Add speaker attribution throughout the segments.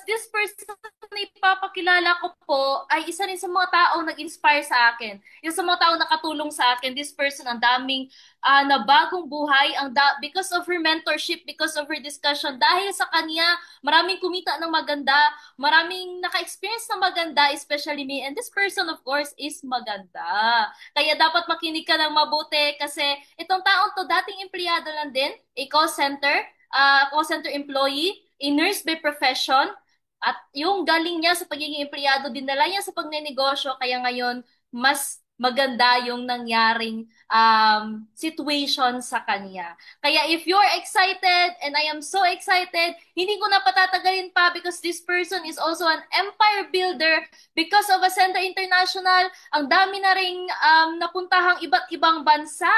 Speaker 1: this person na ipapakilala ko po ay isa rin sa mga taong nag-inspire sa akin. Yung sa mga taong nakatulong sa akin, this person ang daming na bagong buhay because of her mentorship, because of her discussion. Dahil sa kanya, maraming kumita ng maganda, maraming naka-experience ng maganda, especially me. And this person, of course, is maganda. Kaya dapat makinig ka ng mabuti kasi itong taong to dating empleyado lang din, call center employee, a nurse by profession, at yung galing niya sa pagiging empleyado, dinala niya sa pagnenegosyo, kaya ngayon, mas maganda yung nangyaring situation sa kanya. Kaya if you're excited, and I am so excited, hindi ko na patatagalin pa because this person is also an empire builder because of Ascenda International. Ang dami na ring napuntahang iba't ibang bansa,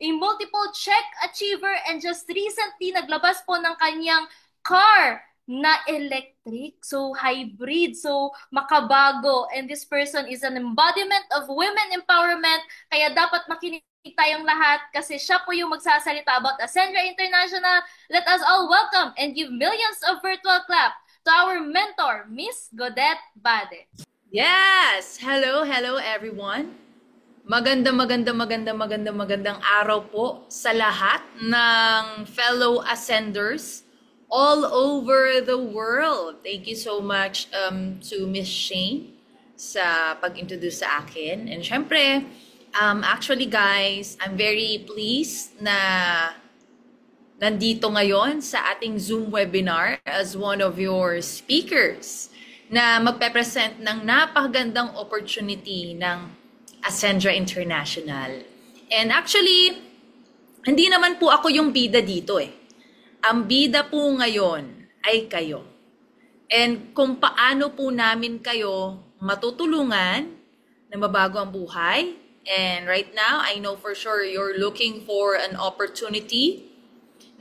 Speaker 1: a multiple check achiever, and just recently naglabas po ng kanyang car na electric, so hybrid, so makabago. And this person is an embodiment of women empowerment, kaya dapat makinig tayong lahat kasi siya po yung magsasalita about Ascendra International. Let us all welcome and give millions of virtual clap to our mentor, Miss Godette Bade.
Speaker 2: Yes! Hello everyone. Magandang araw po sa lahat ng fellow Ascenders all over the world. Thank you so much to Miss Shane sa pag-introduce sa akin. And syempre, actually guys, I'm very pleased na nandito ngayon sa ating Zoom webinar as one of your speakers na magpe-present ng napakagandang opportunity ng Ascendra International. And actually, hindi naman po ako yung bida dito eh. Ang bida po ngayon ay kayo. And kung paano po namin kayo matutulungan na mabago ang buhay. And right now, I know for sure you're looking for an opportunity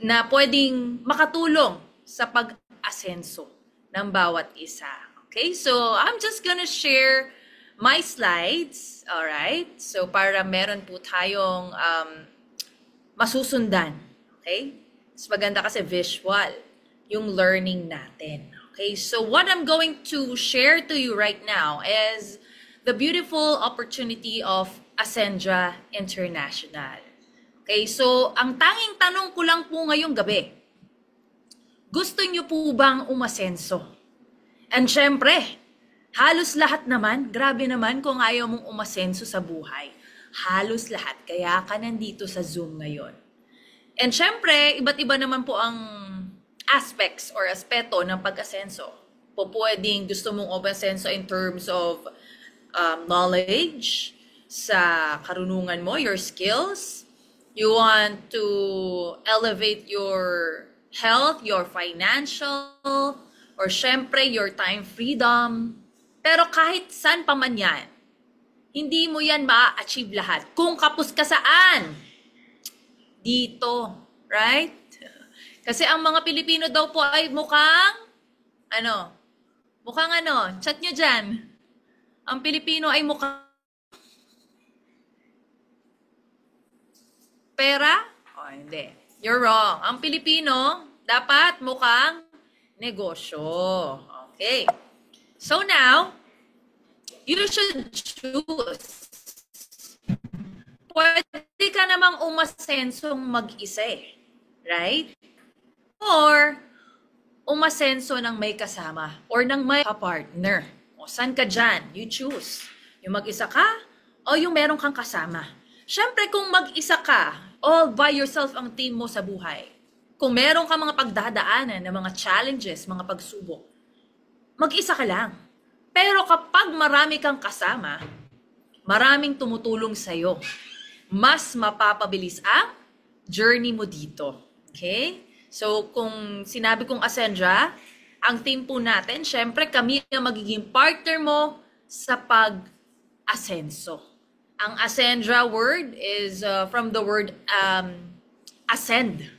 Speaker 2: na pwedeng makatulong sa pag-asenso ng bawat isa. Okay, so I'm just gonna share my slides, alright? So para meron po tayong masusundan, okay? Mas maganda kasi visual yung learning natin. Okay, so what I'm going to share to you right now is the beautiful opportunity of Ascendra International. Okay, so ang tanging tanong ko lang po ngayong gabi, gusto niyo po bang umasenso? And syempre, halos lahat naman, grabe naman kung ayaw mong umasenso sa buhay. Halos lahat, kaya ka nandito sa Zoom ngayon. And syempre, iba't iba naman po ang aspects or aspeto ng pag-asenso. Po pwedeng gusto mong umasenso in terms of knowledge, sa karunungan mo, your skills. You want to elevate your health, your financial, or syempre, your time freedom. Pero kahit saan pa man yan, hindi mo yan ma-achieve lahat. Kung kapos ka saan? Dito, right? Kasi ang mga Pilipino daw po ay mukhang chat nyo dyan. Ang Pilipino ay mukhang pera? Oh, hindi. You're wrong. Ang Pilipino, dapat mukhang negosyo. Okay. So now, you should choose. Pwede ka namang umasensong mag-isa eh. Right? Or, umasenso ng may kasama or ng may partner. O, saan ka dyan? You choose. Yung mag-isa ka o yung meron kang kasama. Siyempre, kung mag-isa ka, all by yourself ang team mo sa buhay. Kung meron ka mga pagdadaanan na mga challenges, mga pagsubok, mag-isa ka lang. Pero kapag marami kang kasama, maraming tumutulong sa'yo, mas mapapabilis ang journey mo dito. Okay? So, kung sinabi kong Ascendra, ang team po natin, syempre kami ang magiging partner mo sa pag-asenso. Ang Ascendra word is from the word ascend.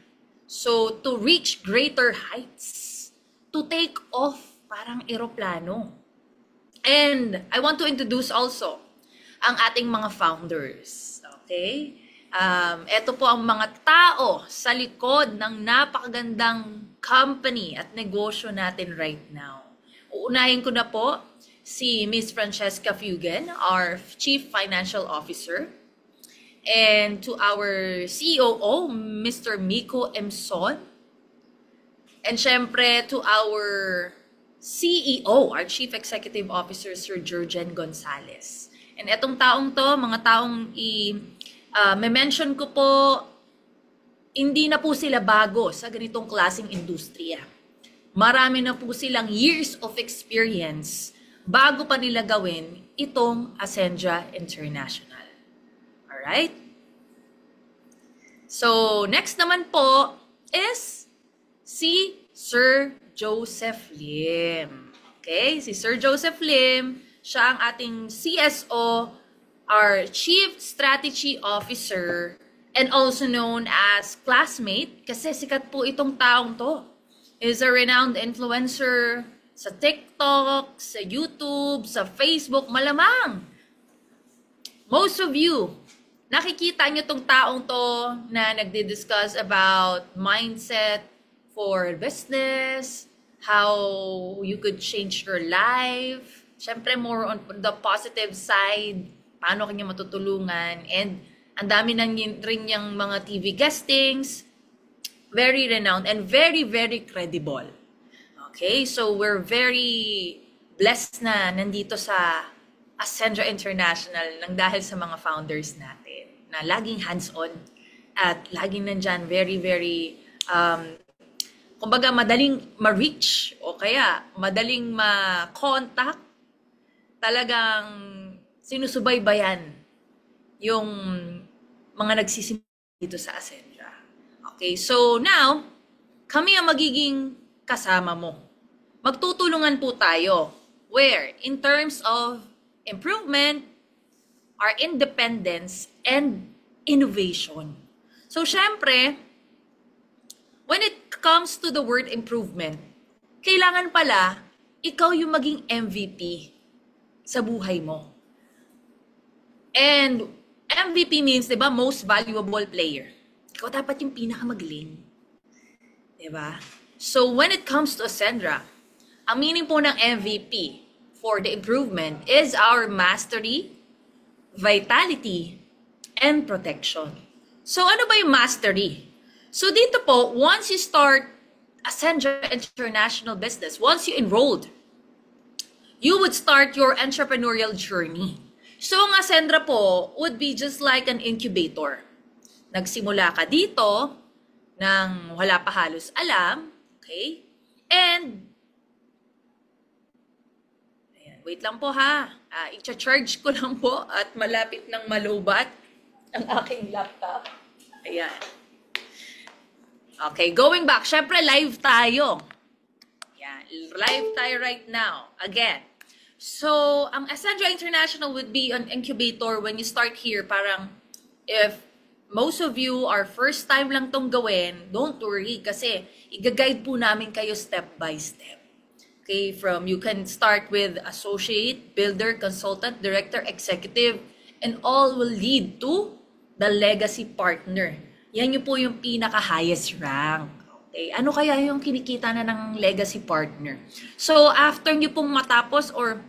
Speaker 2: So, to reach greater heights. To take off, parang eroplano. And I want to introduce also ang ating mga founders. Okay? Ito po ang mga tao sa likod ng napakagandang company at negosyo natin right now. Uunahin ko na po si Miss Francesca Fugen, our Chief Financial Officer. And to our COO, Mr. Miko Emson. And syempre to our CEO, our Chief Executive Officer, Sir Jurgen Gonzalez. And etong taong to, mga taong mention ko po, hindi na po sila bago sa ganitong klaseng industriya. Marami na po silang years of experience bago pa nila gawin itong Ascendra International. Alright? So, next naman po is si Sir Joseph Lim. Okay? Si Sir Joseph Lim, siya ang ating CSO, our Chief Strategy Officer, and also known as classmate, kasi sikat po itong taong to. Is a renowned influencer sa TikTok, sa YouTube, sa Facebook, malamang. Most of you, nakikita nyo tong taong to na nagdi-discuss about mindset for business, how you could change your life. Siyempre, more on the positive side, paano kanya matutulungan, and ang dami nang rin yung mga TV guestings, very renowned and very, very credible. Okay, so we're very blessed na nandito sa Ascendra International nang dahil sa mga founders natin na laging hands-on at laging nandyan very, very, kumbaga madaling ma-reach o kaya madaling ma-contact, talagang sinusubaybayan yung mga nagsisimula dito sa Ascendra. Okay, so now, kami ang magiging kasama mo. Magtutulungan po tayo. Where? In terms of improvement, our independence, and innovation. So, syempre, when it comes to the word improvement, kailangan pala, ikaw yung maging MVP sa buhay mo. And MVP means, di ba, most valuable player. Ikaw dapat yung pinakamagaling. Di ba? So, when it comes to Ascendra, ang meaning po ng MVP for the improvement is our mastery, vitality, and protection. So, ano ba yung mastery? So, dito po, once you start Ascendra International Business, once you enrolled, you would start your entrepreneurial journey. So, ang Ascendra po would be just like an incubator. Nagsimula ka dito nang wala pa halos alam, okay? And, ayan, wait lang po ha. I-charge ko lang po at malapit ng malubat ang aking laptop. Ayan. Okay, going back. Syempre, live tayo. Ayan, live tayo right now. Again. So, ang Ascendra International would be an incubator when you start here. Parang, if most of you are first time lang tong gawin, don't worry kasi i-guide po namin kayo step by step. Okay, from you can start with associate, builder, consultant, director, executive, and all will lead to the legacy partner. Yan yung po yung pinaka-highest rank. Okay, ano kaya yung kinikita na ng legacy partner? So, after nyo pong matapos or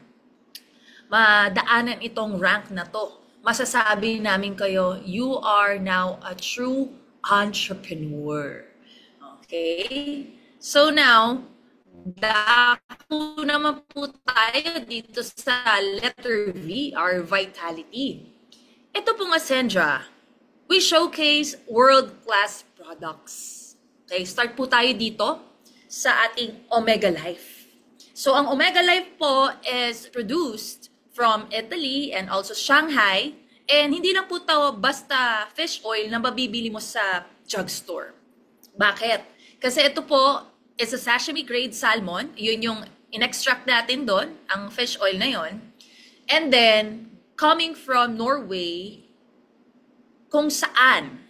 Speaker 2: madaanan itong rank na to, masasabi namin kayo, you are now a true entrepreneur. Okay? So now, dako naman po tayo dito sa letter V, our vitality. Ito pong Ascendra, we showcase world-class products. Okay, start po tayo dito sa ating Omega Life. So, ang Omega Life po is produced from Italy and also Shanghai. And hindi lang po ito basta fish oil na mabibili mo sa drugstore. Bakit? Kasi ito po is a sashimi grade salmon. Yun yung in-extract natin doon, ang fish oil na yon. And then, coming from Norway, kung saan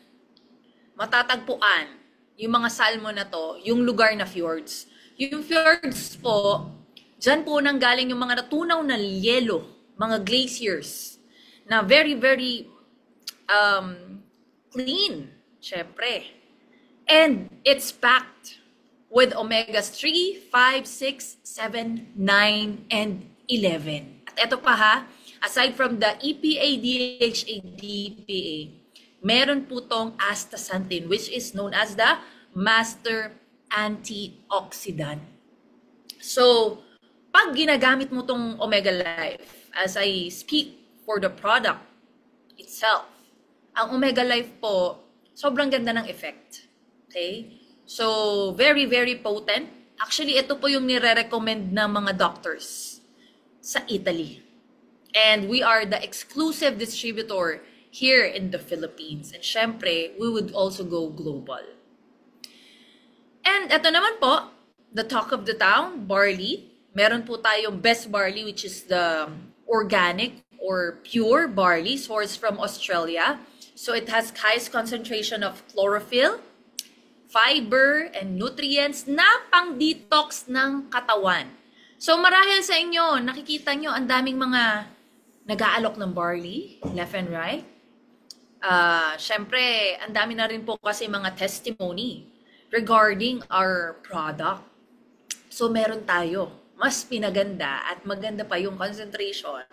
Speaker 2: matatagpuan yung mga salmon na to, yung lugar na fjords. Yung fjords po, dyan po nanggaling yung mga natunaw na yelo, mga glaciers, na very, very clean, syempre. And it's packed with omegas 3, 5, 6, 7, 9, and 11. At eto pa ha, aside from the EPA, DHA, DPA, meron po tong astaxanthin, which is known as the master antioxidant. So, pag ginagamit mo tong Omega Life, as I speak for the product itself, ang Omega Life po, sobrang ganda ng effect. Okay? So, very, very potent. Actually, ito po yung nire-recommend ng mga doctors sa Italy. And we are the exclusive distributor here in the Philippines. And syempre, we would also go global. And ito naman po, the talk of the town, barley. Meron po tayong best barley, which is the organic or pure barley sourced from Australia. So it has highest concentration of chlorophyll, fiber, and nutrients na pang-detox ng katawan. So marahil sa inyo, nakikita nyo ang daming mga nag-aalok ng barley, left and right. Syempre, ang dami na rin po kasi mga testimony regarding our product. So meron tayo, mas pinaganda at maganda pa yung concentration.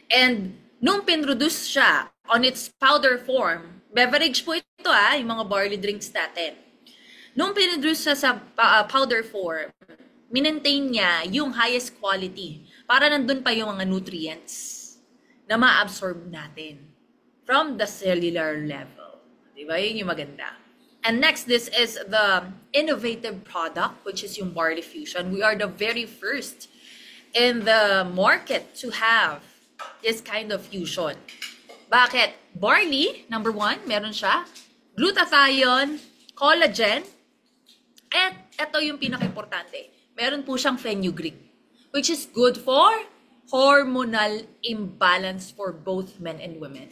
Speaker 2: And nung pinroduce siya on its powder form, beverage po ito yung mga barley drinks natin. Nung pinroduce siya sa powder form, minentain niya yung highest quality para nandun pa yung mga nutrients na ma-absorb natin from the cellular level. Diba? Yun yung maganda. And next, this is the innovative product, which is yung Barley Fusion. We are the very first in the market to have this kind of fusion. Bakit? Barley, number one, meron siya. Glutathione, collagen, at ito yung pinaka-importante. Meron po siyang fenugreek, which is good for hormonal imbalance for both men and women.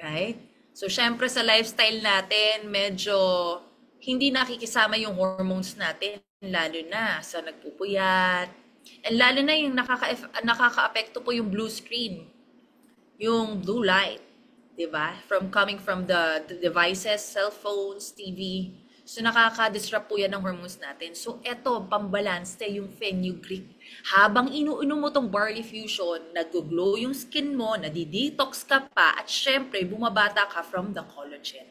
Speaker 2: Right? So, syempre sa lifestyle natin, medyo hindi nakikisama yung hormones natin, lalo na sa nagpupuyat. And lalo na yung nakaka-apekto po yung blue screen, yung blue light, diba? Coming from the devices, cell phones, TV. So, nakaka-disrupt po yan ng hormones natin. So, eto, pambalance yung fenugreek. Habang inuunom mo tong Barley Fusion, nag-glow yung skin mo, nadi-detox ka pa, at syempre, bumabata ka from the collagen.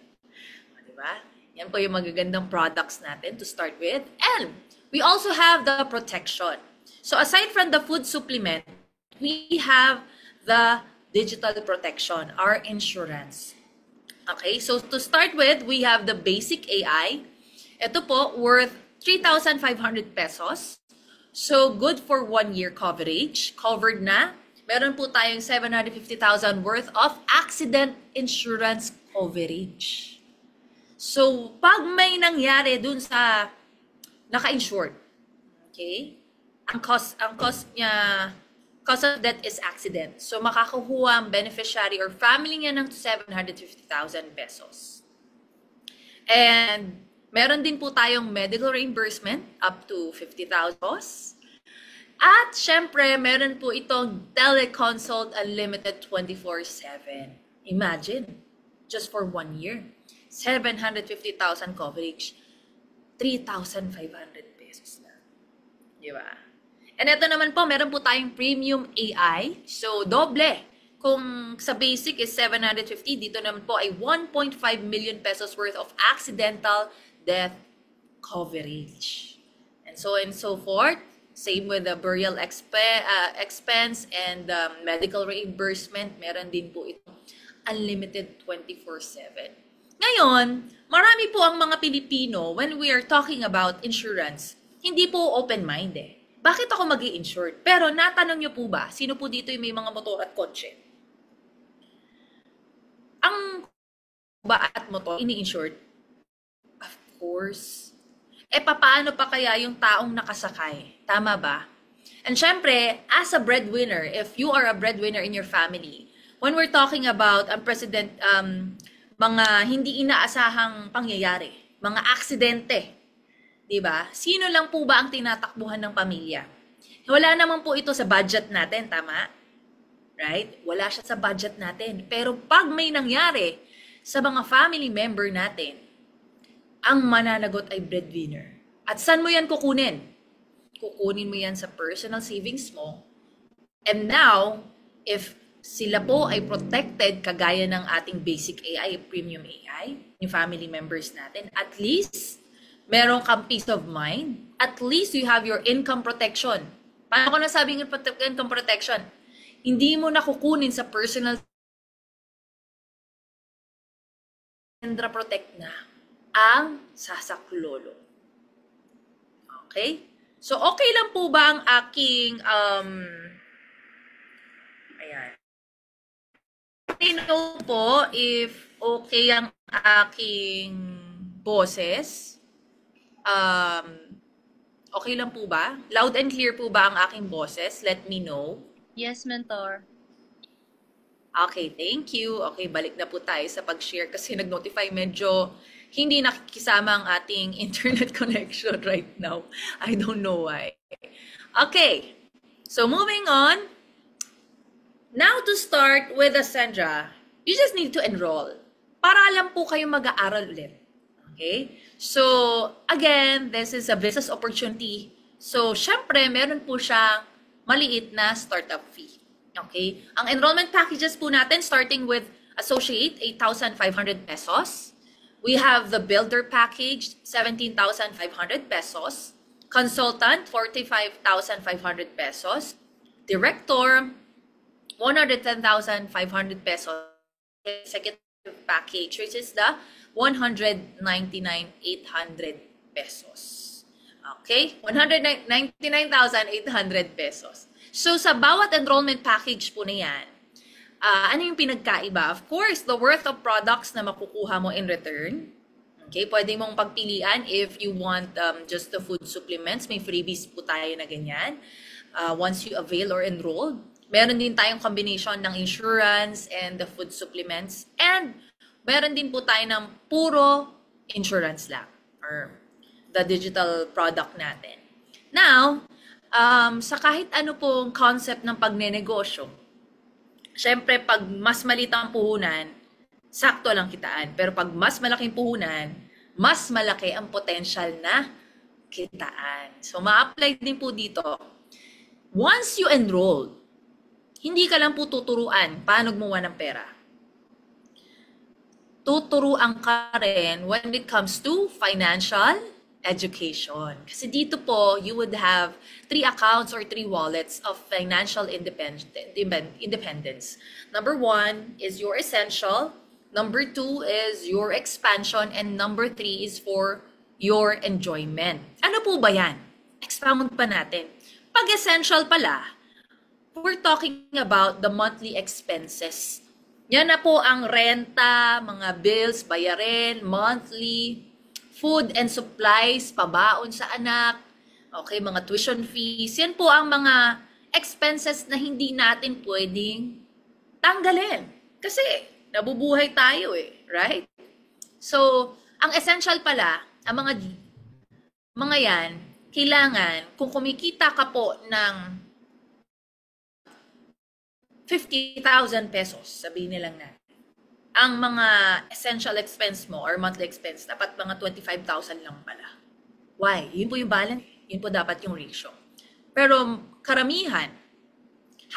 Speaker 2: Diba? Yan po yung magagandang products natin to start with. And we also have the protection. So, aside from the food supplement, we have the digital protection, our insurance. Okay, so to start with, we have the basic AI. Ito po, worth 3,500 pesos. So, good for 1 year coverage. Covered na. Meron po tayong 750,000 worth of accident insurance coverage. So, pag may nangyari dun sa naka-insured, okay, ang cost niya, cause of death is accident. So, makakuha ang beneficiary or family niya ng 750,000 pesos. And, meron din po tayong medical reimbursement up to 50,000 pesos. At, syempre, meron po itong teleconsult unlimited 24/7. Imagine, just for 1 year. 750,000 coverage. 3,500 pesos na. Diba? And ito naman po, meron po tayong premium AI. So, doble. Kung sa basic is 750, dito naman po ay 1.5 million pesos worth of accidental death coverage. And so forth. Same with the burial expense and medical reimbursement. Meron din po ito unlimited 24/7. Ngayon, marami po ang mga Pilipino, when we are talking about insurance, hindi po open-mind Bakit ako mag-i-insured? Pero natanong niyo po ba, sino po dito yung may mga motor at kotse? Ang ba at motor, ini-insured? Of course. Paano pa kaya yung taong nakasakay? Tama ba? And syempre, as a breadwinner, if you are a breadwinner in your family, when we're talking about mga hindi inaasahang pangyayari, mga aksidente, diba? Sino lang po ba ang tinatakbuhan ng pamilya? Wala naman po ito sa budget natin, tama? Right? Wala siya sa budget natin. Pero pag may nangyari sa mga family member natin, ang mananagot ay breadwinner. At saan mo yan kukunin? Kukunin mo yan sa personal savings mo. And now, if sila po ay protected kagaya ng ating basic AI, premium AI, yung family members natin, at least, meron kang peace of mind. At least you have your income protection. Paano ko nasabing income protection? Hindi mo nakukunin sa personal Sendra Protect na ang sasaklolo. Okay? So, okay lang po ba ang aking, ayan. I know po if okay ang aking boses. Okay lang po ba? Loud and clear po ba ang aking boses? Let me know.
Speaker 1: Yes, mentor.
Speaker 2: Okay, thank you. Okay, balik na po tayo sa pag-share kasi nag-notify medyo hindi nakikisama ang ating internet connection right now. I don't know why. Okay, so moving on. Now to start with Ascendra, you just need to enroll para alam po kayo mag-aaral ulit. Okay? So, again, this is a business opportunity. So, syempre, meron po siyang maliit na startup fee. Okay? Ang enrollment packages po natin, starting with Associate, 8,500 pesos. We have the Builder package, 17,500 pesos. Consultant, 45,500 pesos. Director, 110,500 pesos. Executive package, which is the 199,800 pesos. Okay? 199,800 pesos. So, sa bawat enrollment package po na yan, ano yung pinagkaiba? Of course, the worth of products na makukuha mo in return. Okay? Pwede mong pagpilian if you want just the food supplements. May freebies po tayo na ganyan. Once you avail or enroll. Meron din tayong combination ng insurance and the food supplements. And meron din po tayo ng puro insurance lang. Or the digital product natin. Now, sa kahit ano pong concept ng pagnenegosyo, syempre pag mas maliit ang puhunan, sakto lang kitaan. Pero pag mas malaking puhunan, mas malaki ang potential na kitaan. So, ma-apply din po dito. Once you enroll, hindi ka lang po tuturuan paano gumawa ng pera. Tuturuan ka rin when it comes to financial education. Kasi dito po, you would have 3 accounts or 3 wallets of financial independence. Number 1 is your essential. Number 2 is your expansion. And number 3 is for your enjoyment. Ano po ba yan? Expound pa natin. Pag essential pala, we're talking about the monthly expenses. Yan na po ang renta, mga bills, bayarin, monthly, food and supplies, pabaon sa anak, okay, mga tuition fees. Yan po ang mga expenses na hindi natin pwedeng tanggalin. Kasi nabubuhay tayo right? So, ang essential pala, ang mga yan, kailangan, kung kumikita ka po ng 50,000 pesos, sabihin nilang natin, ang mga essential expense mo or monthly expense, dapat mga 25,000 lang pala. Why? Yun po yung balance. Yun po dapat yung ratio. Pero karamihan,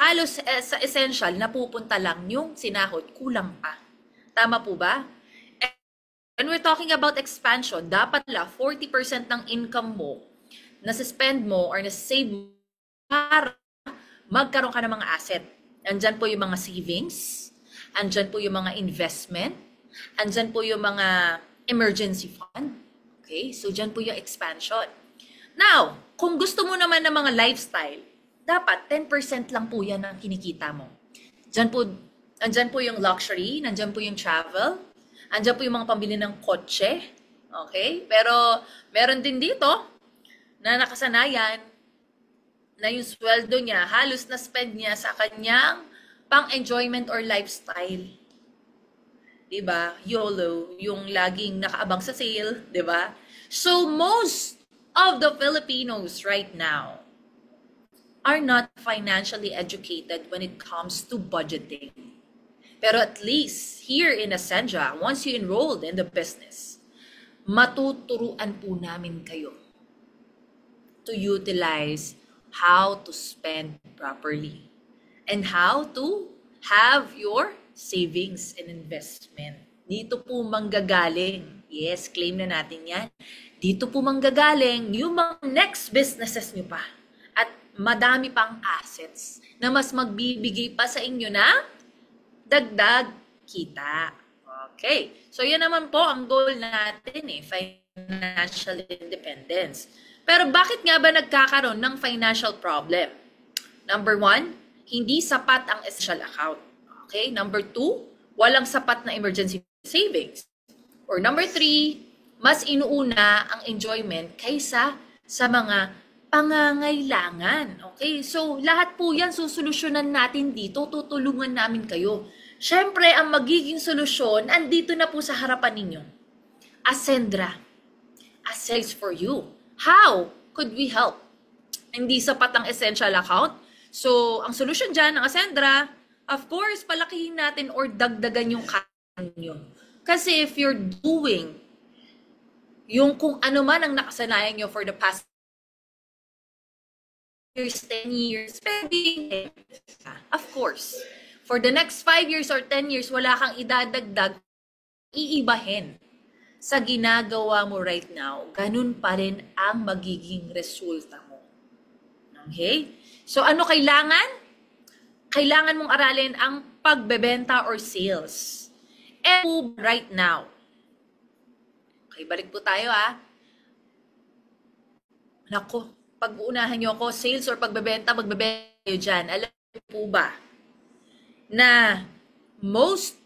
Speaker 2: halos sa essential, napupunta lang yung sinahod, kulang pa. Tama po ba? And we're talking about expansion, dapat la 40% ng income mo, nasa-spend mo or nasa-save mo para magkaroon ka ng mga asset. Andyan po yung mga savings, andyan po yung mga investment, andyan po yung mga emergency fund. Okay? So, dyan po yung expansion. Now, kung gusto mo naman ng mga lifestyle, dapat 10% lang po yan ang kinikita mo. Andyan po yung luxury, nandyan po yung travel, andyan po yung mga pambili ng kotse. Okay? Pero, meron din dito na nakasanayan na yung sweldo niya, halos na spend niya sa kanyang pang-enjoyment or lifestyle. Diba? YOLO, yung laging nakaabang sa sale, diba? So, most of the Filipinos right now are not financially educated when it comes to budgeting. Pero at least, here in Ascendra, once you enrolled in the business, matuturuan po namin kayo to utilize how to spend properly and how to have your savings and investment. Dito po manggagaling. Yes, claim na natin yan. Dito po manggagaling yung mga next businesses nyo pa. At madami pang assets na mas magbibigay pa sa inyo ng dagdag kita. Okay. So, yan naman po ang goal natin financial independence. Pero bakit nga ba nagkakaroon ng financial problem? Number 1, hindi sapat ang essential account. Okay? Number 2, walang sapat na emergency savings. Or number 3, mas inuuna ang enjoyment kaysa sa mga pangangailangan. Okay? So, lahat po yan susolusyonan natin dito. Tutulungan namin kayo. Siyempre, ang magiging solusyon, andito na po sa harapan ninyo. Ascendra. Assets for you. How could we help? Hindi sapat ang essential account. So, ang solution dyan ng Ascendra, of course, palakihin natin or dagdagan yung kaya nyo. Kasi if you're doing yung kung ano man ang nakasanayan nyo for the past years, 10 years, spending, of course, for the next 5 years or 10 years, wala kang idadagdag, iibahin sa ginagawa mo right now, ganun pa rin ang magiging resulta mo. Okay? So, ano kailangan? Kailangan mong aralin ang pagbebenta or sales. And right now. Okay, balik po tayo Nako, pag-uunahan nyo ako, sales or pagbebenta, magbebenta kayo dyan. Alam niyo po ba na most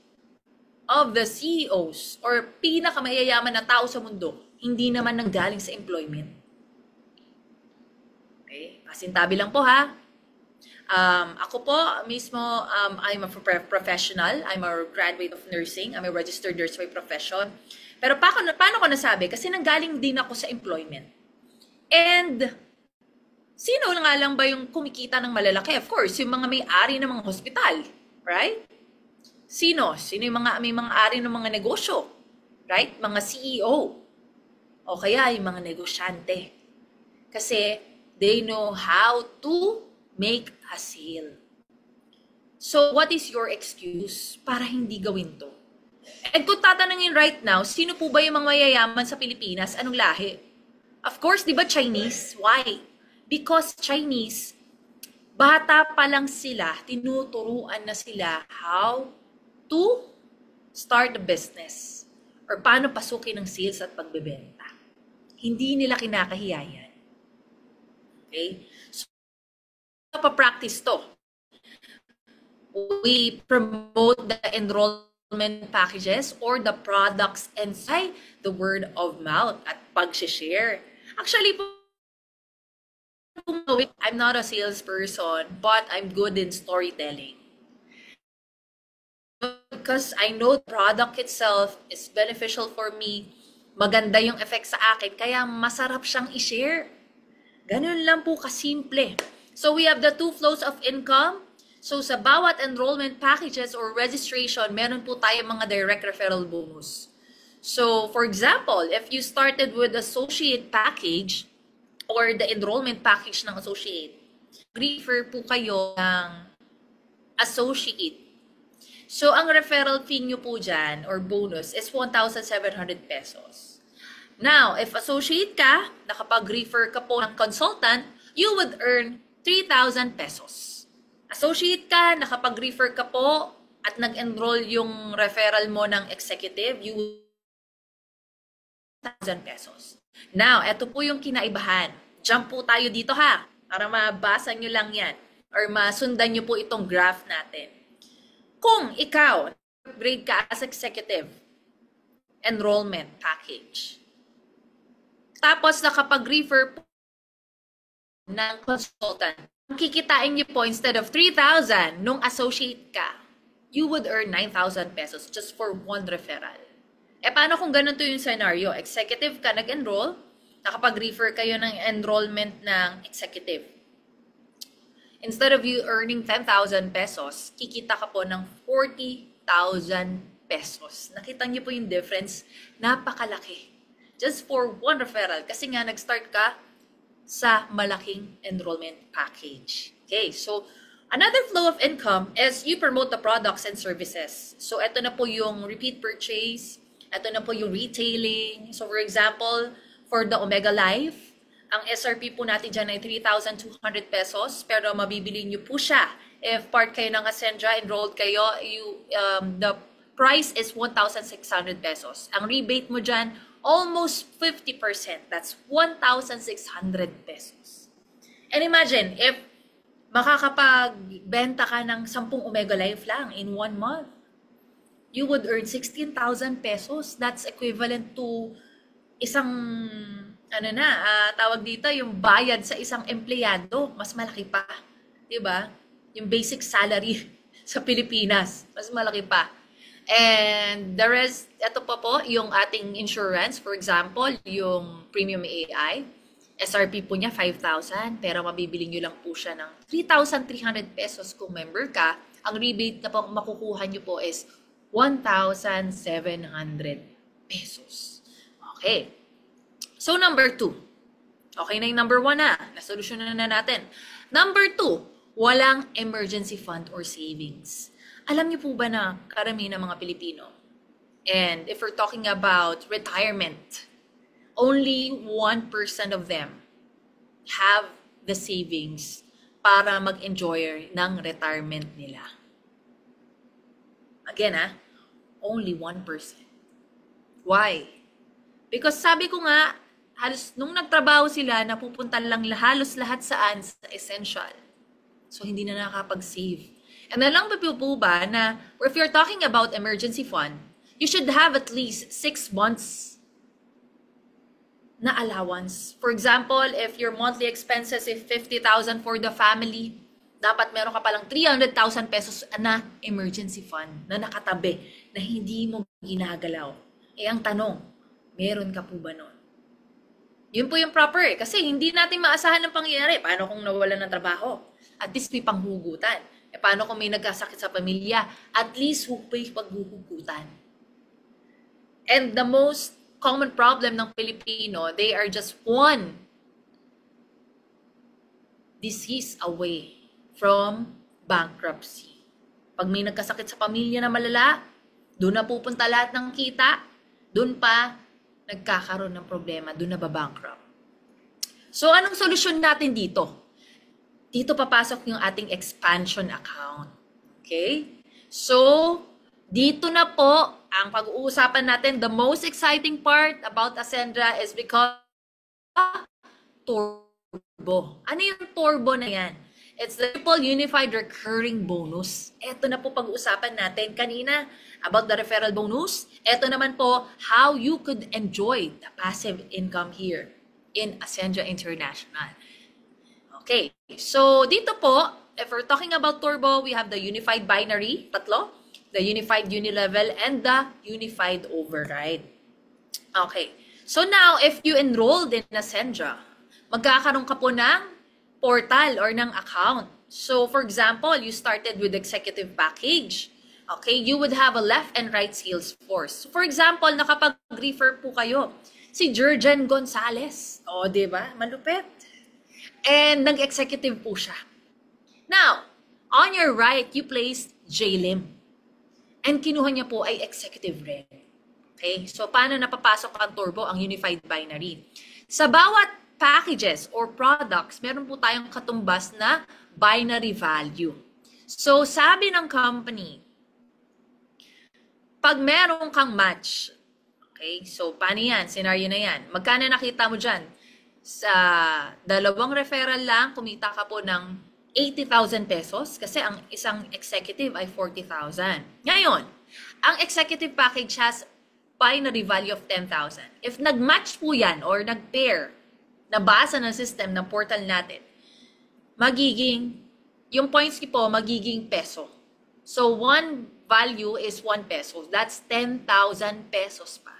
Speaker 2: of the CEOs or pinakamayayaman na tao sa mundo, hindi naman nanggaling sa employment. Okay? Pasintabi lang po ako po mismo, I'm a professional. I'm a graduate of nursing. I'm a registered nurse by profession. Pero paano ko nasabi? Kasi nanggaling din ako sa employment. And sino nga lang ba yung kumikita ng malalaki? Of course, yung mga may-ari ng mga hospital. Right? Sino? Sino yung may mga ari ng mga negosyo? Right? Mga CEO. O kaya yung mga negosyante. Kasi they know how to make a sale. So, what is your excuse para hindi gawin to? And kung tatanungin right now, sino po ba yung mga mayayaman sa Pilipinas? Anong lahi? Of course, di ba Chinese? Why? Because Chinese, bata pa lang sila, tinuturuan na sila how to start a business or paano pasukin ng sales at pagbebenta. Hindi nila kinakahiya yan. Okay? So, pa-practice to. We promote the enrollment packages or the products inside the word of mouth at pag-share. Actually, I'm not a salesperson, but I'm good in storytelling. Because I know the product itself is beneficial for me, maganda yung effect sa akin, kaya masarap siyang i-share. Ganun lang po kasimple. So we have the 2 flows of income. So sa bawat enrollment packages or registration, meron po tayo mga direct referral bonus. So for example, if you started with associate package or the enrollment package ng associate, refer po kayo ng associate. So ang referral fee nyo po dyan or bonus is 1,700 pesos. Now, if associate ka, nakapag-refer ka po ng consultant, you would earn 3,000 pesos. Associate ka, nakapag-refer ka po at nag-enroll yung referral mo ng executive, you will 1,000 pesos. Now, eto po yung kinaibahan. Jump po tayo dito para mabasa nyo lang yan or masundan nyo po itong graph natin. Kung ikaw, grade ka as executive, enrollment package, tapos nakapag-refer po ng consultant, kikitain niyo po instead of 3,000 nung associate ka, you would earn 9,000 pesos just for one referral. Paano kung ganun to yung scenario? Executive ka, nag-enroll, nakapag-refer kayo ng enrollment ng executive. Instead of you earning 10,000 pesos, kikita ka po ng 40,000 pesos. Nakita niyo po yung difference? Napakalaki. Just for one referral. Kasi nga, nag-start ka sa malaking enrollment package. Okay, so another flow of income is you promote the products and services. So ito na po yung repeat purchase, ito na po yung retailing. So for example, for the Omega Life, ang SRP po natin dyan ay 3,200 pesos, pero mabibili nyo po siya. If part kayo ng Ascendra, enrolled kayo, the price is 1,600 pesos. Ang rebate mo dyan, almost 50%. That's 1,600 pesos. And imagine, if makakapagbenta ka ng 10 Omega Life lang in 1 month, you would earn 16,000 pesos. That's equivalent to isang, tawag dito, yung bayad sa isang empleyado. Mas malaki pa. Diba? Yung basic salary sa Pilipinas. Mas malaki pa. And the rest, ito pa po, yung ating insurance, for example, yung Premium AI, SRP po niya 5,000, pero mabibili nyo lang po siya ng 3,300 pesos kung member ka. Ang rebate na po makukuha nyo po is 1,700 pesos. Okay. So, number 2. Okay na yung number 1 na. Nasolusyonan na natin. Number 2, walang emergency fund or savings. Alam niyo po ba na karamihan ng mga Pilipino, and if we're talking about retirement, only 1% of them have the savings para mag-enjoy ng retirement nila. Again, only 1%. Why? Because sabi ko nga, halos nung nagtrabaho sila, napupunta lang halos lahat saan sa essential. So, hindi na nakakapag-save. And alam po ba na if you're talking about emergency fund, you should have at least 6 months na allowance. For example, if your monthly expenses is 50,000 for the family, dapat meron ka palang 300,000 pesos na emergency fund na nakatabi na hindi mo ginagalaw. Eh ang tanong, meron ka po ba nun? Yun po yung proper kasi hindi natin maasahan ng pangyayari. Paano kung nawalan ng trabaho? At least may panghugutan. E paano kung may nagkasakit sa pamilya? At least may paghuhugutan. And the most common problem ng Pilipino, they are just one disease away from bankruptcy. Pag may nagkasakit sa pamilya na malala, doon na pupunta lahat ng kita, doon pa nagkakaroon ng problema, doon na babankrupt. So anong solusyon natin dito? Dito papasok yung ating expansion account. Okay? So, dito na po ang pag-uusapan natin. The most exciting part about Ascendra is because Turbo. Ano yung Turbo na yan? It's the Triple Unified Recurring Bonus. Ito na po pag-uusapan natin kanina about the referral bonus. Ito naman po how you could enjoy the passive income here in Ascendra International. Okay, so dito po, if we're talking about Turbo, we have the Unified Binary, tatlo, the Unified Unilevel, and the Unified Override. Okay, so now, if you enrolled in Ascendra, magkakaroon ka po ng portal or ng account. So, for example, you started with executive package. Okay, you would have a left and right sales force. So, for example, nakapag-refer po kayo, si Jurgen Gonzalez. O, diba? Malupit. And nag-executive po siya. Now, on your right, you placed JLIM. And kinuha niya po ay executive rin. Okay? So, paano napapasok ang Turbo, ang Unified Binary? Sa bawat packages or products, meron po tayong katumbas na binary value. So, sabi ng company, pag meron kang match, okay? So, paano yan? Scenario na yan. Magkano nakita mo dyan? Sa dalawang referral lang, kumita ka po ng 80,000 pesos kasi ang isang executive ay 40,000. Ngayon, ang executive package has binary value of 10,000. If nag-match po yan or nag-pair, nabasa ng system ng portal natin, magiging, yung points po, magiging peso. So, one value is 1 peso. That's 10,000 pesos pa.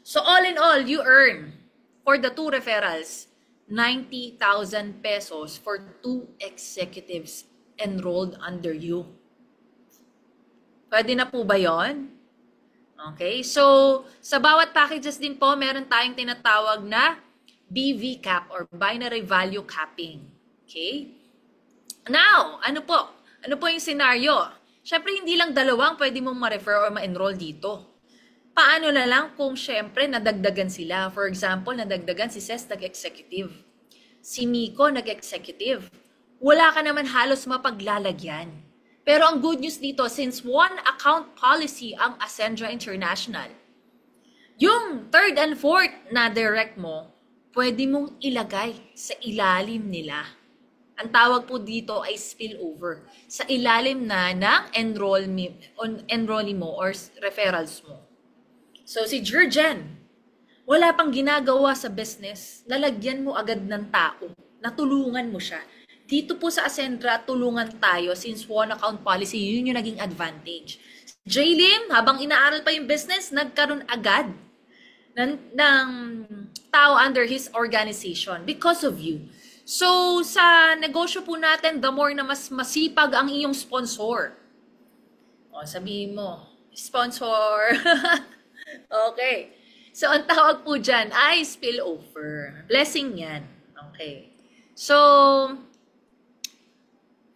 Speaker 2: So, all in all, you earn for the 2 referrals, 90,000 pesos for 2 executives enrolled under you. Pwede na po ba yon? Okay, so sa bawat packages din po, meron tayong tinatawag na BV cap or binary value capping. Okay? Now, ano po? Ano po yung scenario? Syempre, hindi lang dalawang pwede mong ma-refer or ma-enroll dito. Paano na lang kung syempre nadagdagan sila? For example, nadagdagan si Ces nag-executive. Si Miko nag-executive. Wala ka naman halos mapaglalagyan. Pero ang good news dito, since one account policy ang Ascendra International, yung third and fourth na direct mo, pwede mong ilagay sa ilalim nila. Ang tawag po dito ay spillover. Sa ilalim na ng enrollee mo or referrals mo. So si Jurgen, wala pang ginagawa sa business, lalagyan mo agad ng tao, natulungan mo siya. Dito po sa Ascendra, tulungan tayo since one account policy, yun yung naging advantage. J-Lim, habang inaaral pa yung business, nagkaroon agad ng tao under his organization because of you. So, sa negosyo po natin, the more na mas masipag ang iyong sponsor. O, sabihin mo, sponsor. Okay. So, ang tawag po dyan ay spillover. Blessing yan. Okay. So,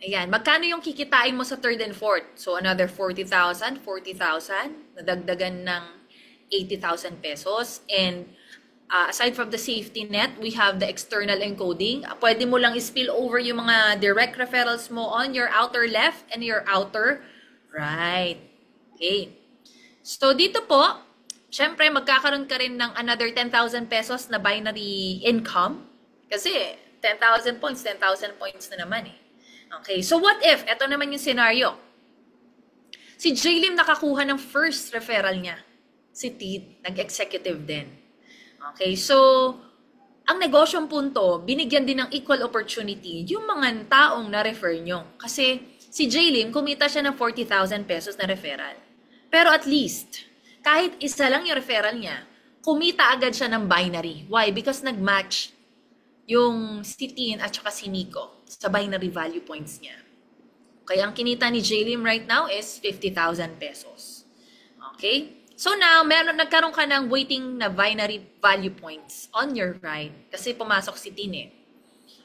Speaker 2: ayan. Magkano yung kikitain mo sa third and fourth? So, another 40,000, 40,000. Nadagdagan ng 80,000 pesos. And aside from the safety net, we have the external encoding. Pwede mo lang spill over yung mga direct referrals mo on your outer left and your outer right. Okay. So, dito po, syempre, magkakaroon ka rin ng another 10,000 pesos na binary income. Kasi, 10,000 points, 10,000 points na naman eh. Okay, so what if, ito naman yung scenario. Si J-Lim nakakuha ng first referral niya. Si Tit, nag-executive din. Okay, so, ang negosyong punto, binigyan din ng equal opportunity yung mga taong na-refer nyo. Kasi, si J-Lim, kumita siya ng 40,000 pesos na referral. Pero at least, kahit isa lang yung referral niya, kumita agad siya ng binary. Why? Because nag-match yung si Tin at saka si Nico sa binary value points niya. Kaya ang kinita ni J-Lim right now is 50,000 pesos. Okay? So now, nagkaroon ka ng waiting na binary value points on your right kasi pumasok si Tin eh.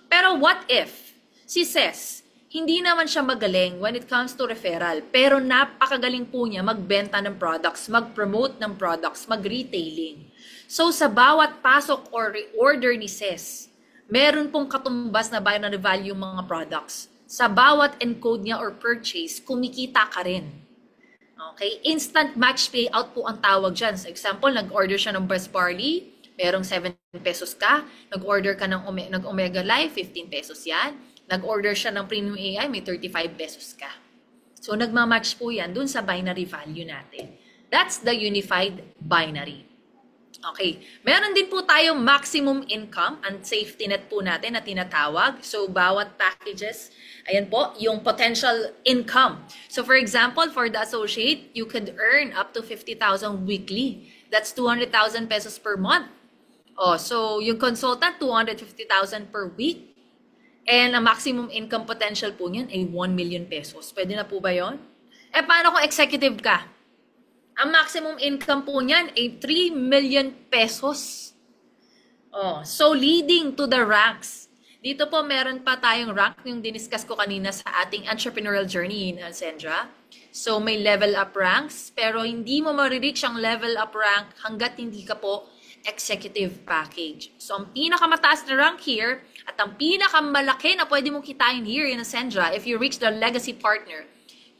Speaker 2: Pero what if si Ces, hindi naman siya magaling when it comes to referral, pero napakagaling po niya magbenta ng products, mag-promote ng products, mag-retailing. So sa bawat pasok or reorder ni Ces, meron pong katumbas na binary value mga products. Sa bawat encode niya or purchase, kumikita ka rin. Okay? Instant match payout po ang tawag dyan. So example, nag-order siya ng Best Barley, merong 7 pesos ka. Nag-order ka ng Omega Life, 15 pesos yan. Nag-order siya ng Premium AI, may 35 pesos ka. So, nagmamatch po yan dun sa binary value natin. That's the unified binary. Okay. Meron din po tayong maximum income and safety net po natin na tinatawag. So, bawat packages, ayan po, yung potential income. So, for example, for the associate, you could earn up to 50,000 weekly. That's 200,000 pesos per month. Oh, so, yung consultant, 250,000 per week. And ang maximum income potential po niyan ay 1 million pesos. Pwede na po ba yon? Eh, paano kung executive ka? Ang maximum income po niyan ay 3 million pesos. Oh, so leading to the ranks. Dito po meron pa tayong rank yung diniscuss ko kanina sa ating entrepreneurial journey in Ascendra. So may level up ranks, pero hindi mo marireach ang level up rank hanggat hindi ka po executive package. So ang pinakamataas na rank here at ang pinakamalaki na pwede mong kitain here in Ascendra, if you reach the legacy partner,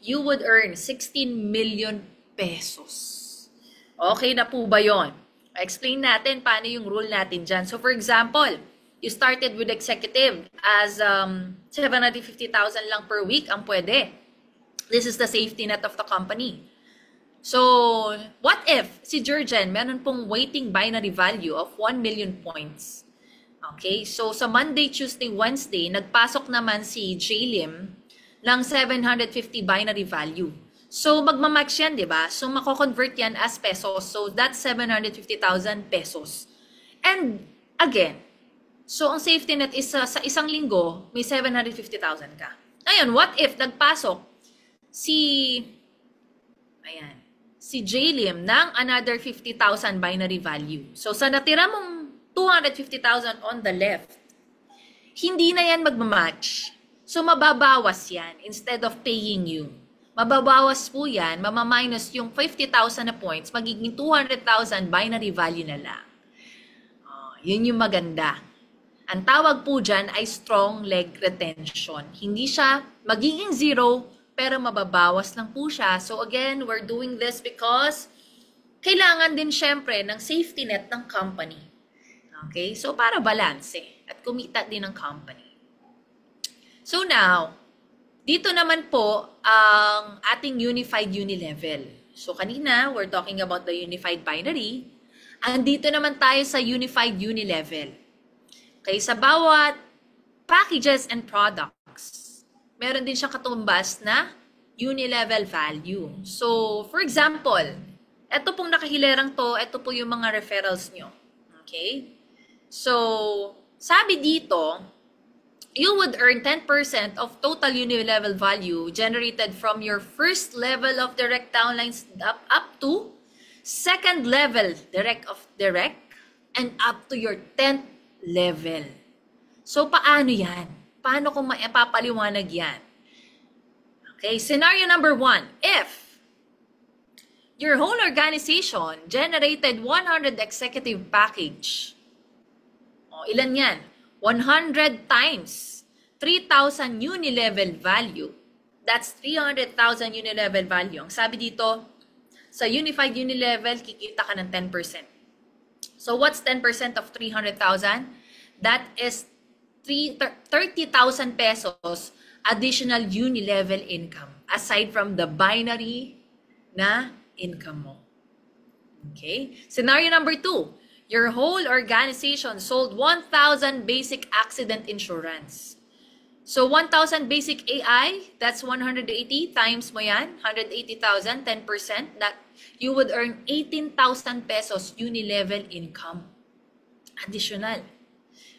Speaker 2: you would earn 16 million pesos. Okay na po ba yun? Explain natin paano yung rule natin dyan. So for example, you started with executive as 750,000 lang per week ang pwede. This is the safety net of the company. So, what if si Jurgen meron pong weighting binary value of 1 million points? Okay, so sa Monday, Tuesday, Wednesday, nagpasok naman si J-Lim ng 750 binary value. So, magmamatch yan, di ba? So, mako-convert yan as pesos. So, that's 750,000 pesos. And, again, so ang safety net is sa isang linggo, may 750,000 ka. Ngayon, what if nagpasok si J-Lim ng another 50,000 binary value? So, sa natira mong 250,000 on the left. Hindi na yan magmamatch. So, mababawas yan instead of paying you. Mababawas po yan, mamaminus yung 50,000 na points, magiging 200,000 binary value na lang. Yun yung maganda. Ang tawag po dyan ay strong leg retention. Hindi siya magiging zero, pero mababawas lang po siya. So again, we're doing this because kailangan din syempre ng safety net ng company. Okay? So para balance at kumita din ng company. So now, dito naman po ang ating unified unilevel. So kanina, we're talking about the unified binary. Andito naman tayo sa unified unilevel. Okay, sa bawat packages and products, meron din siyang katumbas na unilevel value. So, for example, ito pong nakahilerang to, ito po yung mga referrals nyo. Okay? So, sabi dito, you would earn 10% of total unilevel value generated from your first level of direct downlines up to second level direct and up to your 10th level. So, paano yan? Paano kung maipapaliwanag yan? Okay, scenario number 1. If your whole organization generated 100 executive package, ilan yan? 100 times 3,000 unilevel value. That's 300,000 unilevel value. Ang sabi dito, sa unified unilevel, kikita ka ng 10%. So, what's 10% of 300,000? That is 30,000 pesos additional unilevel income aside from the binary na income mo. Okay? Scenario number 2. Your whole organization sold 1,000 basic accident insurance. So, 1,000 basic AI, that's 180 times mo yan, 180,000, 10%, that you would earn 18,000 pesos unilevel income. Additional.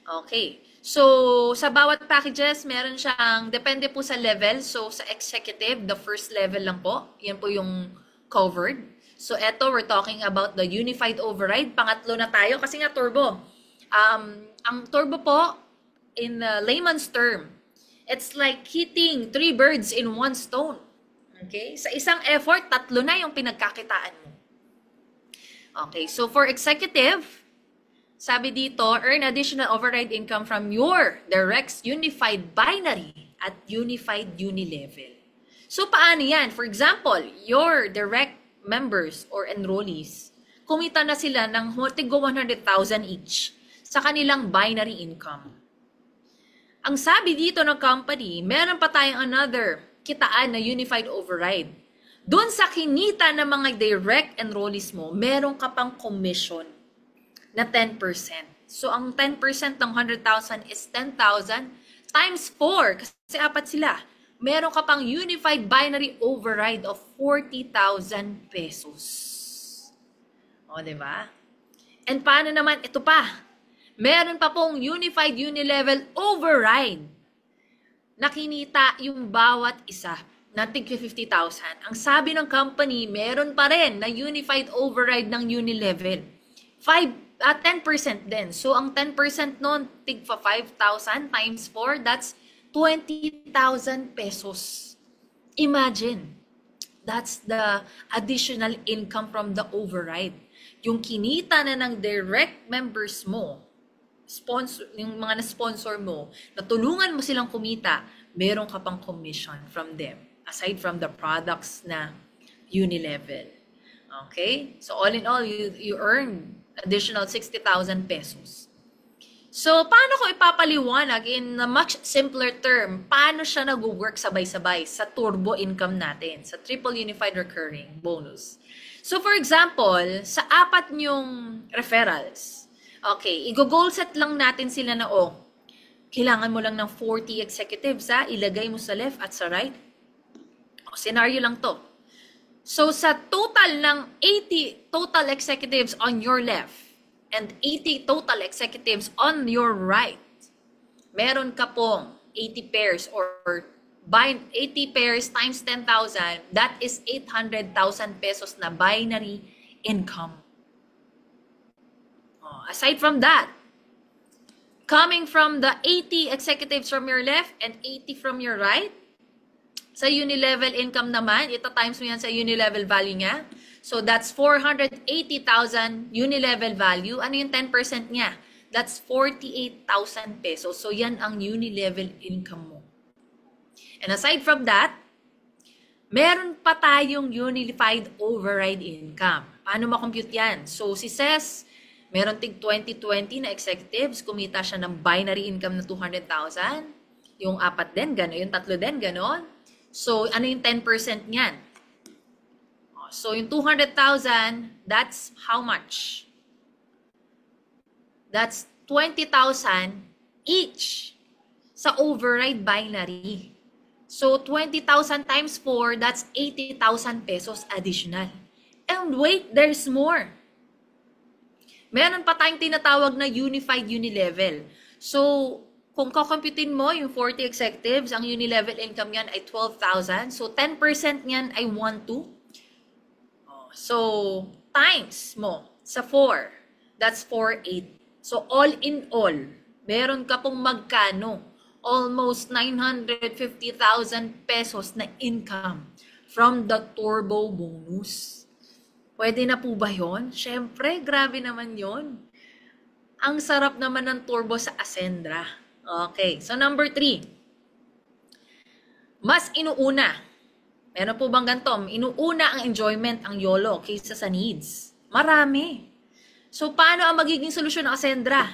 Speaker 2: Okay. So, sa bawat packages, meron siyang, depende po sa level. So, sa executive, the first level lang po. Yan po yung covered. So, eto, we're talking about the unified override. Pangatlo na tayo kasi nga turbo. Ang turbo po, in layman's term, it's like hitting 3 birds in 1 stone. Okay? Sa isang effort, 3 na yung pinagkakitaan mo. Okay, so for executive, sabi dito, earn additional override income from your direct unified binary at unified unilevel. So paano yan? For example, your direct members or enrollees, kumita na sila ng tigo 100,000 each sa kanilang binary income. Ang sabi dito ng company, meron pa tayong another kitaan na unified override. Doon sa kinita ng mga direct enrollees mo, meron ka pang commission na 10%. So, ang 10% ng 100,000 is 10,000 times 4. Kasi 4 sila. Meron ka pang unified binary override of 40,000 pesos. O, diba? And paano naman? Ito pa. Meron pa pong unified unilevel override na kinita yung bawat isa na tig 50,000. Ang sabi ng company, meron pa rin na unified override ng unilevel. 10% din. So, ang 10% nun, tig 5,000 times 4, that's 20,000 pesos. Imagine, that's the additional income from the override. Yung kinita na ng direct members mo, sponsor, yung mga na-sponsor mo, natulungan mo silang kumita, meron ka pang commission from them, aside from the products na unilevel. Okay? So, all in all, you earn additional 60,000 pesos. So, paano ko ipapaliwanag in a much simpler term, paano siya nag-work sabay-sabay sa turbo income natin, sa triple unified recurring bonus? So, for example, sa 4 nyong referrals, okay, i-goal set lang natin sila na, kailangan mo lang ng 40 executives, ilagay mo sa left at sa right. Scenario lang to. So, sa total ng 80 total executives on your left and 80 total executives on your right, meron ka pong 80 pairs or 80 pairs times 10,000, that is 800,000 pesos na binary income. Aside from that, coming from the 80 executives from your left and 80 from your right. Sa uni-level income naman, ito times mo yan sa uni-level value niya. So that's 480,000 uni-level value. Ano yung 10% niya? That's 48,000 pesos. So yan ang uni-level income mo. And aside from that, meron pa tayong unified override income. Paano makompute yan? So si Ces, meron tig 2020 na executives, kumita siya ng binary income na 200,000. Yung apat din, gano'n. Yung tatlo din, gano'n. So, ano yung 10% niyan? So, yung 200,000, that's how much? That's 20,000 each sa override binary. So, 20,000 times 4, that's 80,000 pesos additional. And wait, there's more. Meron pa tayong tinatawag na unified unilevel. So, kung kakomputin mo yung 40 executives, ang unilevel income yan ay 12,000. So, 10% yan ay 1,2. So, times mo sa 4, that's 4,8. So, all in all, meron ka pong magkano? Almost 950,000 pesos na income from the turbo bonus. Pwede na po ba yun? Siyempre, grabe naman yun. Ang sarap naman ng turbo sa Ascendra. Okay, so number 3. Mas inuuna. Meron po bang ganito? Inuuna ang enjoyment, ang YOLO, kaysa sa needs. Marami. So, paano ang magiging solusyon ng Ascendra?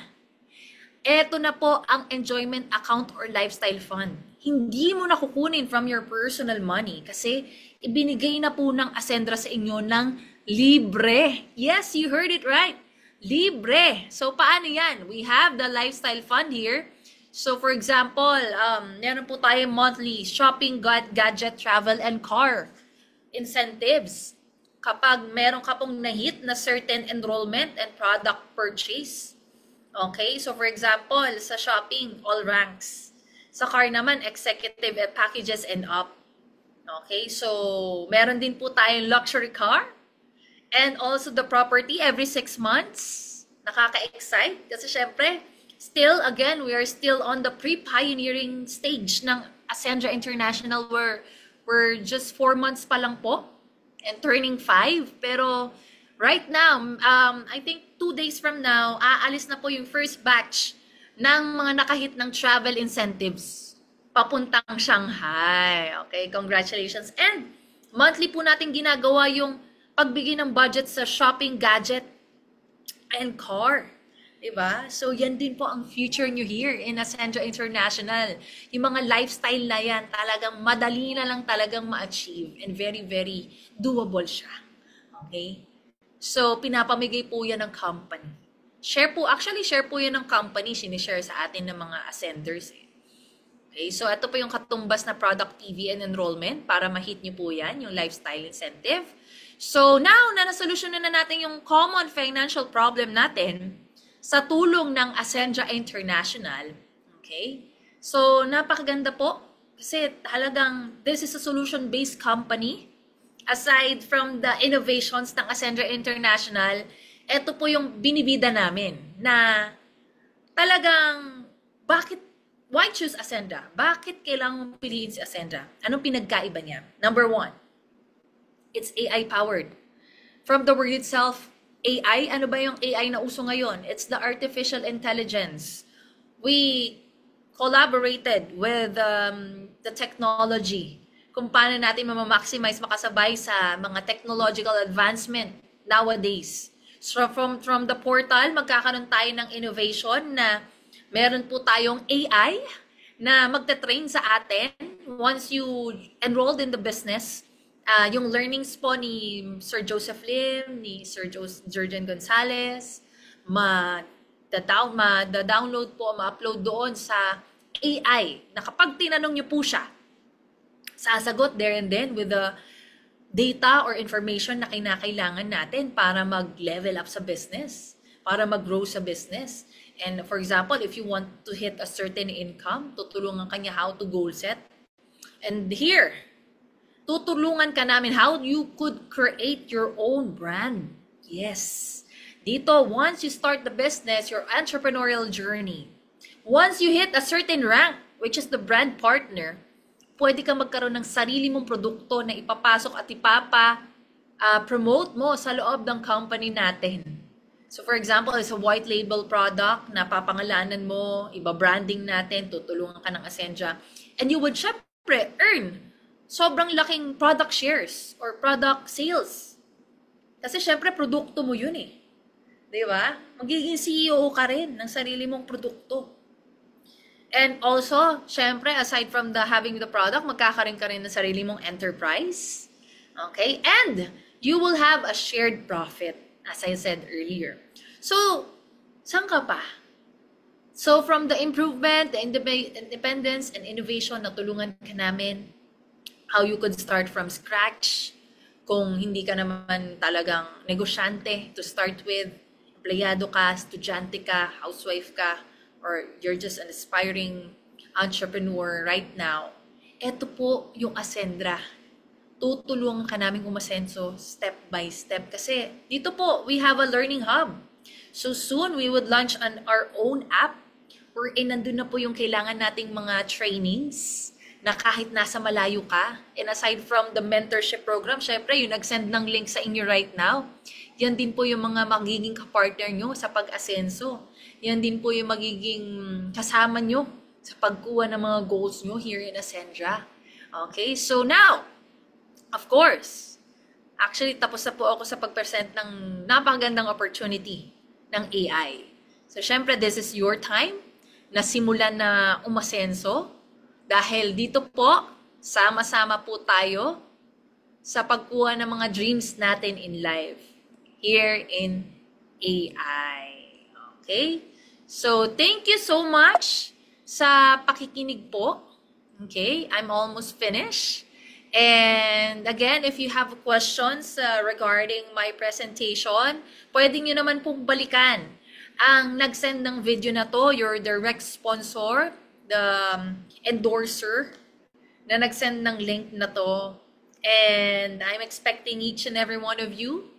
Speaker 2: Ito na po ang enjoyment account or lifestyle fund. Hindi mo na kukunin from your personal money kasi ibinigay na po ng Ascendra sa inyo ng libre. Yes, you heard it right. Libre. So, paano yan? We have the lifestyle fund here. So, for example, meron po tayo monthly shopping, gadget, travel, and car incentives. Kapag meron ka pong na-hit na certain enrollment and product purchase. Okay? So, for example, sa shopping, all ranks. Sa car naman, executive packages and up. Okay? So, meron din po tayong luxury car. And also the property every 6 months. Nakaka-excite. Kasi syempre, still, again, we are still on the pre-pioneering stage ng Ascendra International where we're just 4 months pa lang po and turning 5. Pero right now, I think 2 days from now, aalis na po yung first batch ng mga nakahit ng travel incentives papuntang Shanghai. Okay, congratulations. And monthly po natin ginagawa yung pagbigay ng budget sa shopping, gadget, and car. Diba? So, yan din po ang future nyo here in Ascendra International. Yung mga lifestyle na yan, talagang madali na lang talagang ma-achieve and very, very doable siya. Okay? So, pinapamigay po yan ng company. Share po yan ng company, sinishare sa atin ng mga Ascenders. Okay? So, ito po yung katumbas na product TV and enrollment para ma-hit nyo po yan, yung lifestyle incentive. So, now na nasolusyonan na natin yung common financial problem natin, sa tulong ng Ascendra International. Okay? So, napakaganda po. Kasi halagang this is a solution-based company. Aside from the innovations ng Ascendra International, ito po yung binibida namin na talagang why choose Ascendra? Bakit kailangan piliin si Ascendra? Anong pinagkaiba niya? Number 1, it's AI-powered. From the word itself, AI, ano ba yung AI na uso ngayon? It's the artificial intelligence. We collaborated with the technology kung paano natin ma-maximize, makasabay sa mga technological advancement nowadays. So from the portal, magkakaroon tayo ng innovation na meron po tayong AI na magte-train sa atin once you enrolled in the business. Yung learnings po ni Sir Joseph Lim, ni Sir Jurgen Gonzalez, ma-download po, ma-upload doon sa AI na kapag tinanong niyo po siya, sasagot there and then with the data or information na kinakailangan natin para mag-level up sa business, para mag-grow sa business. And for example, if you want to hit a certain income, tutulungan kanya how to goal set. And here, tutulungan ka namin how you could create your own brand. Yes. Dito, once you start the business, your entrepreneurial journey, Once you hit a certain rank, which is the brand partner, pwede kang magkaroon ng sarili mong produkto na ipapasok at promote mo sa loob ng company natin. So for example, it's a white label product na papangalanan mo, iba-branding natin, tutulungan ka ng Ascendra, and you would syempre earn sobrang laking product shares or product sales. Kasi syempre produkto mo yun eh. Di ba? Magiging CEO ka rin ng sarili mong produkto. And also, syempre, aside from having the product, magkakaroon ka rin ng sarili mong enterprise. Okay? And you will have a shared profit, as I said earlier. So, saan ka pa? So, from the improvement, the independence, and innovation, natulungan ka namin how you could start from scratch. Kung hindi ka naman talagang negosyante to start with, empleyado ka, estudyante ka, housewife ka, or you're just an aspiring entrepreneur right now, eto po yung Ascendra. Tutulungan ka namin umasenso step by step. Kasi dito po, we have a learning hub. So soon, we would launch our own app wherein nandun na po yung kailangan nating mga trainings na kahit nasa malayo ka. And aside from the mentorship program, syempre, yung nag-send ng link sa inyo right now, yan din po yung mga magiging kapartner nyo sa pag-asenso. Yan din po yung magiging kasama nyo sa pagkuha ng mga goals nyo here in Ascendra. Okay, so now, of course, actually tapos na po ako sa pag-present ng napakagandang opportunity ng AI. So syempre, this is your time na simulan na umasenso. Dahil dito po, sama-sama po tayo sa pagkuha ng mga dreams natin in life here in AI. Okay? So, thank you so much sa pakikinig po. Okay? I'm almost finished. And again, if you have questions regarding my presentation, pwede nyo naman pong balikan ang nag-send ng video na to, your direct sponsor, the endorser na nag-send ng link na to. And I'm expecting each and every one of you,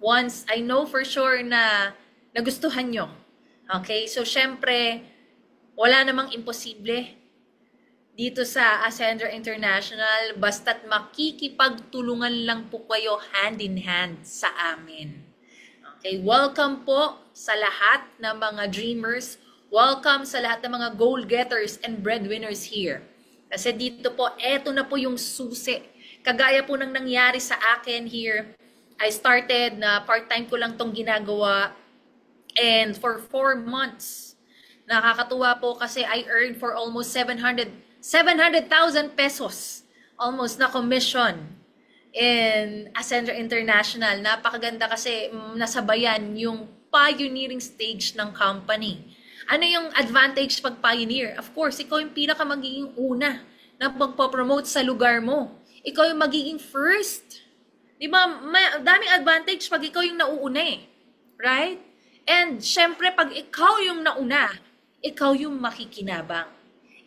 Speaker 2: once I know for sure na nagustuhan nyo. Okay? So, syempre, wala namang imposible dito sa Ascendra International, basta't makikipagtulungan lang po kayo hand in hand sa amin. Okay? Welcome po sa lahat ng mga dreamers. Welcome sa lahat ng mga goal-getters and breadwinners here. Kasi dito po, eto na po yung susi. Kagaya po ng nangyari sa akin here. I started na part-time ko lang tong ginagawa. And for 4 months, nakakatuwa po kasi I earned for almost 700,000 pesos. Almost na commission in Ascendra International. Napakaganda kasi nasabayan yung pioneering stage ng company. Ano yung advantage pag pioneer? Of course, ikaw yung pinaka magiging una na magpo-promote sa lugar mo. Ikaw yung magiging first. Di ba? Daming advantage pag ikaw yung nauuna eh. Right? And syempre, pag ikaw yung nauna, ikaw yung makikinabang.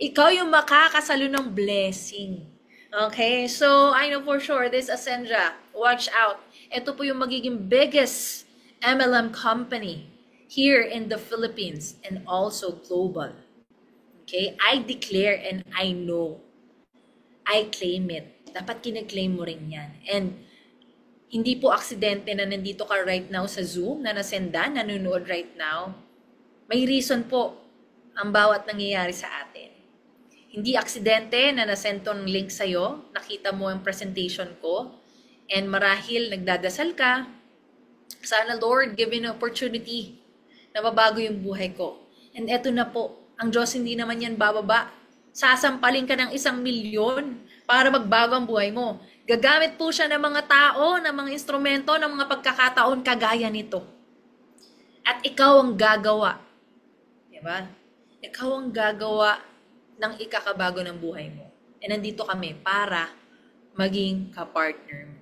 Speaker 2: Ikaw yung makakasalo ng blessing. Okay? So, I know for sure, this Ascendra, watch out. Ito po yung magiging biggest MLM company here in the Philippines and also global. Okay? I declare and I know. I claim it. Dapat kine-claim mo rin yan. And hindi po aksidente na nandito ka right now sa Zoom, na nasendan, nanonood right now. May reason po ang bawat nangyayari sa atin. Hindi aksidente na nasend tong link sa'yo, nakita mo ang presentation ko, and marahil nagdadasal ka, sana Lord, give me an opportunity na mabago yung buhay ko. And eto na po, ang Diyos hindi naman yan bababa. Sasampalin ka ng 1,000,000 para magbago ang buhay mo. Gagamit po siya ng mga tao, ng mga instrumento, ng mga pagkakataon kagaya nito. At ikaw ang gagawa. Diba? Ikaw ang gagawa ng ikakabago ng buhay mo. And nandito kami para maging kapartner mo.